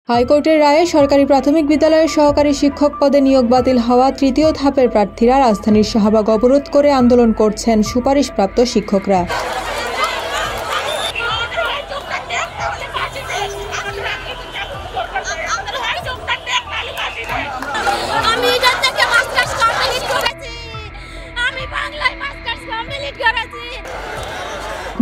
হাইকোর্টের রায়ে সরকারি প্রাথমিক বিদ্যালয়ের সহকারী শিক্ষক পদে নিয়োগ বাতিল হওয়া তৃতীয় ধাপের প্রার্থীরা রাজধানীর শাহবাগ অবরোধ করে আন্দোলন করছেন সুপারিশপ্রাপ্ত শিক্ষকরা।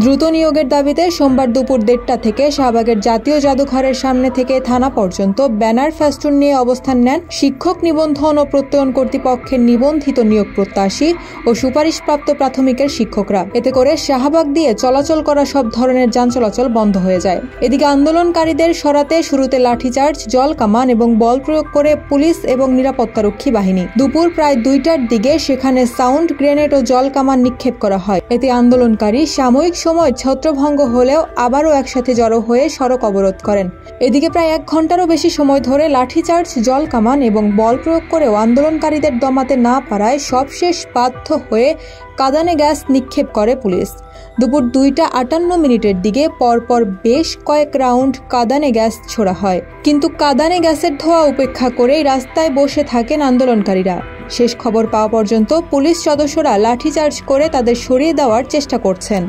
দ্রুত নিয়োগের দাবিতে সোমবার দুপুর 1:30 থেকে শাহবাগের জাতীয় জাদুঘরের সামনে থেকে থানা পর্যন্ত ব্যানার ফেস্টুন নিয়ে অবস্থান নেন শিক্ষক নিবন্ধন ও প্রত্যয়ন কর্তৃপক্ষের নিবন্ধিত নিয়োগ প্রত্যাশী ও সুপারিশপ্রাপ্ত প্রাথমিকের শিক্ষকরা। এতে করে শাহবাগ দিয়ে চলাচল করা সব ধরনের যান চলাচল বন্ধ হয়ে যায়। এদিকে আন্দোলনকারীদের সরাতে শুরুতে লাঠিচার্জ, জল কামান এবং বল প্রয়োগ করে পুলিশ এবং নিরাপত্তারক্ষী বাহিনী। দুপুর প্রায় 2টার দিকে সেখানে সাউন্ড গ্রেনেড ও জল কামান নিক্ষেপ করা হয়। এতে আন্দোলনকারী সাময়িক সময় ছত্রভঙ্গ হলেও আবারও একসাথে জড়ো হয়ে সড়ক অবরোধ করেন। এদিকে প্রায় 1 ঘন্টারও বেশি সময় ধরে লাঠিচার্জ, জল কামান এবং বল প্রয়োগ করেও আন্দোলনকারীদের দমাতে না পারায় সবশেষ বাধ্য হয়ে কাঁদানে গ্যাস নিক্ষেপ করে পুলিশ। দুপুর 2:58 দিকে পরপর বেশ কয়েক রাউন্ড কাঁদানে গ্যাস ছোড়া হয়, কিন্তু কাঁদানে গ্যাসের ধোঁয়া উপেক্ষা করেই রাস্তায় বসে থাকেন আন্দোলনকারীরা। শেষ খবর পাওয়া পর্যন্ত পুলিশ সদস্যরা লাঠিচার্জ করে তাদের সরিয়ে দেওয়ার চেষ্টা করছেন।